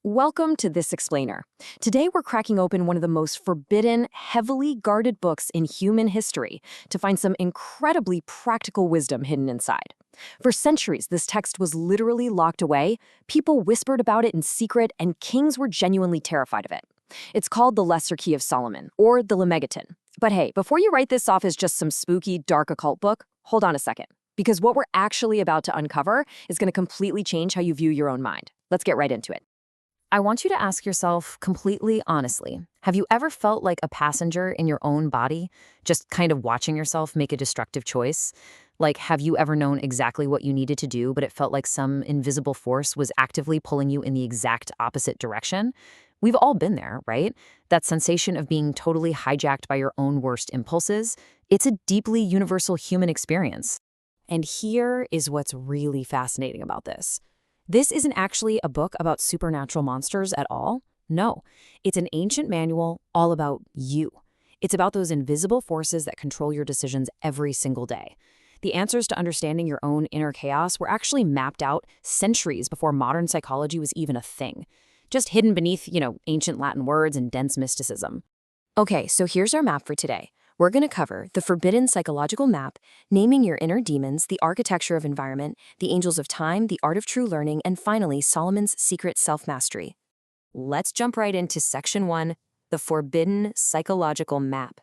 Welcome to This Explainer. Today we're cracking open one of the most forbidden, heavily guarded books in human history to find some incredibly practical wisdom hidden inside. For centuries, this text was literally locked away, people whispered about it in secret, and kings were genuinely terrified of it. It's called the Lesser Key of Solomon, or the Lemegeton. But hey, before you write this off as just some spooky, dark occult book, hold on a second. Because what we're actually about to uncover is going to completely change how you view your own mind. Let's get right into it. I want you to ask yourself completely honestly, have you ever felt like a passenger in your own body, just kind of watching yourself make a destructive choice? Like, have you ever known exactly what you needed to do, but it felt like some invisible force was actively pulling you in the exact opposite direction? We've all been there, right? That sensation of being totally hijacked by your own worst impulses. It's a deeply universal human experience. And here is what's really fascinating about this. This isn't actually a book about supernatural monsters at all. No, it's an ancient manual all about you. It's about those invisible forces that control your decisions every single day. The answers to understanding your own inner chaos were actually mapped out centuries before modern psychology was even a thing, just hidden beneath, ancient Latin words and dense mysticism. Okay, so here's our map for today. We're going to cover the forbidden psychological map, naming your inner demons, the architecture of environment, the angels of time, the art of true learning, and finally, Solomon's secret self-mastery. Let's jump right into Section 1, the forbidden psychological map,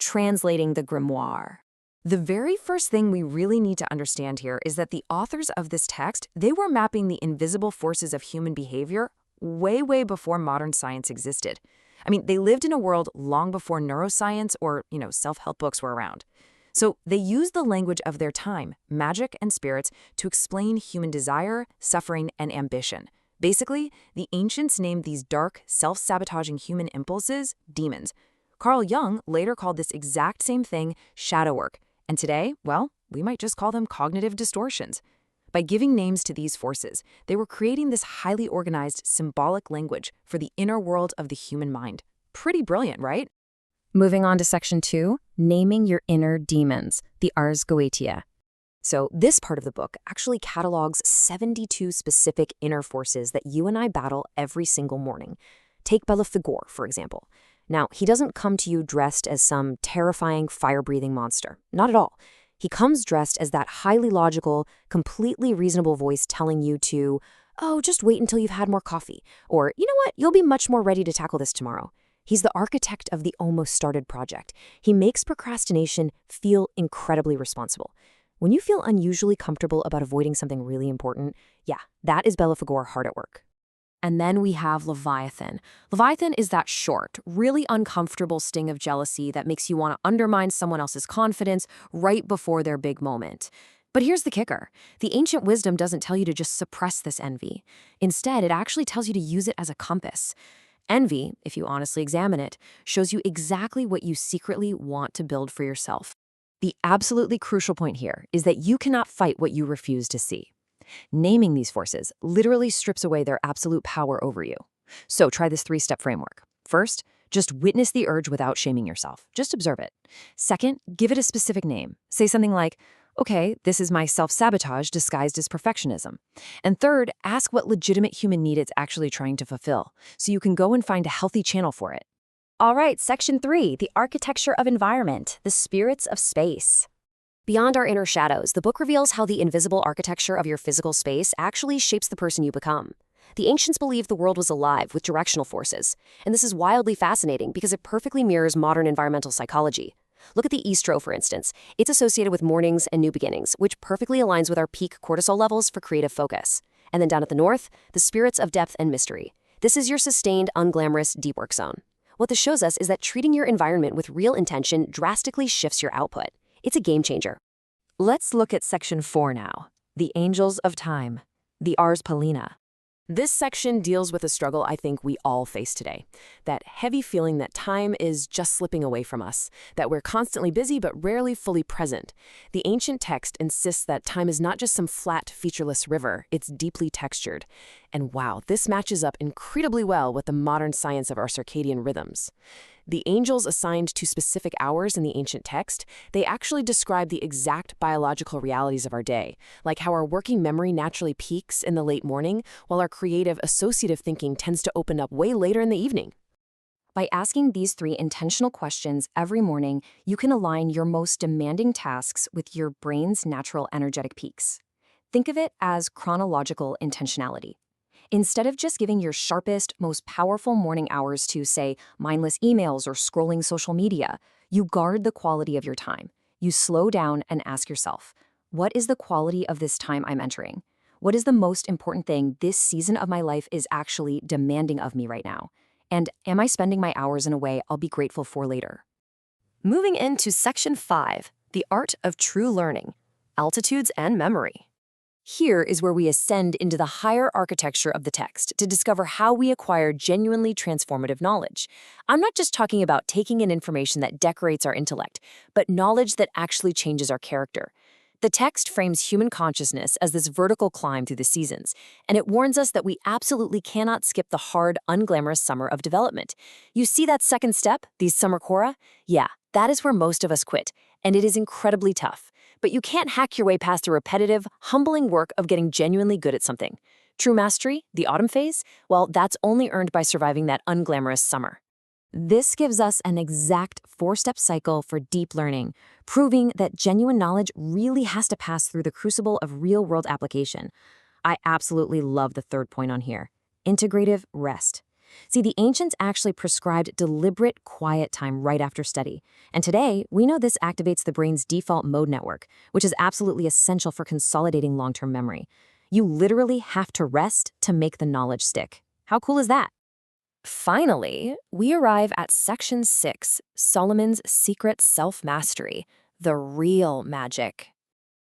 translating the grimoire. The very first thing we really need to understand here is that the authors of this text, they were mapping the invisible forces of human behavior way, way before modern science existed. They lived in a world long before neuroscience or, self-help books were around. So they used the language of their time, magic and spirits, to explain human desire, suffering, and ambition. Basically, the ancients named these dark, self-sabotaging human impulses demons. Carl Jung later called this exact same thing shadow work. And today, well, we might just call them cognitive distortions. By giving names to these forces, they were creating this highly organized symbolic language for the inner world of the human mind. Pretty brilliant, right? Moving on to Section 2, naming your inner demons, the Ars Goetia. So this part of the book actually catalogs 72 specific inner forces that you and I battle every single morning. Take Beelzebub, for example. Now, he doesn't come to you dressed as some terrifying, fire-breathing monster. Not at all. He comes dressed as that highly logical, completely reasonable voice telling you to, oh, just wait until you've had more coffee. Or, you know what, you'll be much more ready to tackle this tomorrow. He's the architect of the almost started project. He makes procrastination feel incredibly responsible. When you feel unusually comfortable about avoiding something really important, yeah, that is Beelzebub hard at work. And then we have Leviathan. Leviathan is that short, really uncomfortable sting of jealousy that makes you want to undermine someone else's confidence right before their big moment. But here's the kicker. The ancient wisdom doesn't tell you to just suppress this envy. Instead, it actually tells you to use it as a compass. Envy, if you honestly examine it, shows you exactly what you secretly want to build for yourself. The absolutely crucial point here is that you cannot fight what you refuse to see. Naming these forces literally strips away their absolute power over you. So try this 3-step framework. First, just witness the urge without shaming yourself. Just observe it. Second, give it a specific name. Say something like, okay, this is my self-sabotage disguised as perfectionism. And third, ask what legitimate human need it's actually trying to fulfill, so you can go and find a healthy channel for it. All right, Section 3, the architecture of environment, the spirits of space. Beyond our inner shadows, the book reveals how the invisible architecture of your physical space actually shapes the person you become. The ancients believed the world was alive with directional forces, and this is wildly fascinating because it perfectly mirrors modern environmental psychology. Look at the Eastro, for instance. It's associated with mornings and new beginnings, which perfectly aligns with our peak cortisol levels for creative focus. And then down at the north, the spirits of depth and mystery. This is your sustained, unglamorous, deep work zone. What this shows us is that treating your environment with real intention drastically shifts your output. It's a game changer. Let's look at Section 4 now, the angels of time, the Ars Paulina. This section deals with a struggle I think we all face today, that heavy feeling that time is just slipping away from us, that we're constantly busy but rarely fully present. The ancient text insists that time is not just some flat, featureless river, it's deeply textured. And wow, this matches up incredibly well with the modern science of our circadian rhythms. The angels assigned to specific hours in the ancient text, they actually describe the exact biological realities of our day, like how our working memory naturally peaks in the late morning, while our creative associative thinking tends to open up way later in the evening. By asking these 3 intentional questions every morning, you can align your most demanding tasks with your brain's natural energetic peaks. Think of it as chronological intentionality. Instead of just giving your sharpest, most powerful morning hours to, say, mindless emails or scrolling social media, you guard the quality of your time. You slow down and ask yourself, what is the quality of this time I'm entering? What is the most important thing this season of my life is actually demanding of me right now? And am I spending my hours in a way I'll be grateful for later? Moving into Section 5, the art of true learning, altitudes and memory. Here is where we ascend into the higher architecture of the text to discover how we acquire genuinely transformative knowledge. I'm not just talking about taking in information that decorates our intellect, but knowledge that actually changes our character. The text frames human consciousness as this vertical climb through the seasons, and it warns us that we absolutely cannot skip the hard, unglamorous summer of development. You see that second step, these summer Quora? Yeah, that is where most of us quit, and it is incredibly tough. But you can't hack your way past the repetitive, humbling work of getting genuinely good at something. True mastery, the autumn phase, well, that's only earned by surviving that unglamorous summer. This gives us an exact 4-step cycle for deep learning, proving that genuine knowledge really has to pass through the crucible of real-world application. I absolutely love the third point on here, integrative rest. See, the ancients actually prescribed deliberate, quiet time right after study. And today, we know this activates the brain's default mode network, which is absolutely essential for consolidating long-term memory. You literally have to rest to make the knowledge stick. How cool is that? Finally, we arrive at Section 6, Solomon's secret self-mastery, the real magic.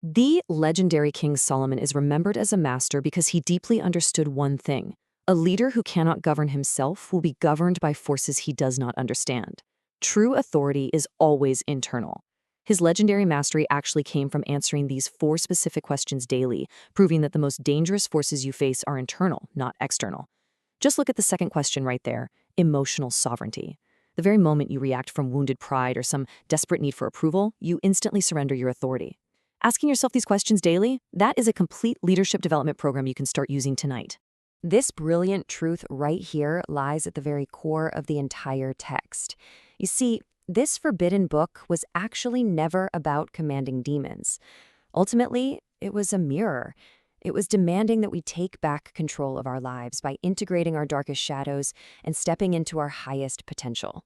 The legendary King Solomon is remembered as a master because he deeply understood one thing. A leader who cannot govern himself will be governed by forces he does not understand. True authority is always internal. His legendary mastery actually came from answering these 4 specific questions daily, proving that the most dangerous forces you face are internal, not external. Just look at the second question right there, emotional sovereignty. The very moment you react from wounded pride or some desperate need for approval, you instantly surrender your authority. Asking yourself these questions daily, that is a complete leadership development program you can start using tonight. This brilliant truth right here lies at the very core of the entire text. You see, this forbidden book was actually never about commanding demons. Ultimately, it was a mirror. It was demanding that we take back control of our lives by integrating our darkest shadows and stepping into our highest potential.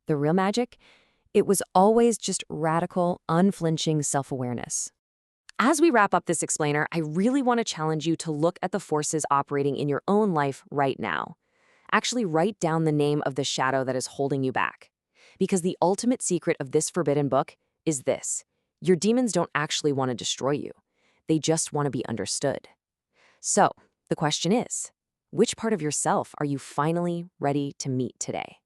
The real magic? It was always just radical, unflinching self-awareness. As we wrap up this explainer, I really want to challenge you to look at the forces operating in your own life right now. Actually write down the name of the shadow that is holding you back. Because the ultimate secret of this forbidden book is this: your demons don't actually want to destroy you. They just want to be understood. So, the question is, which part of yourself are you finally ready to meet today?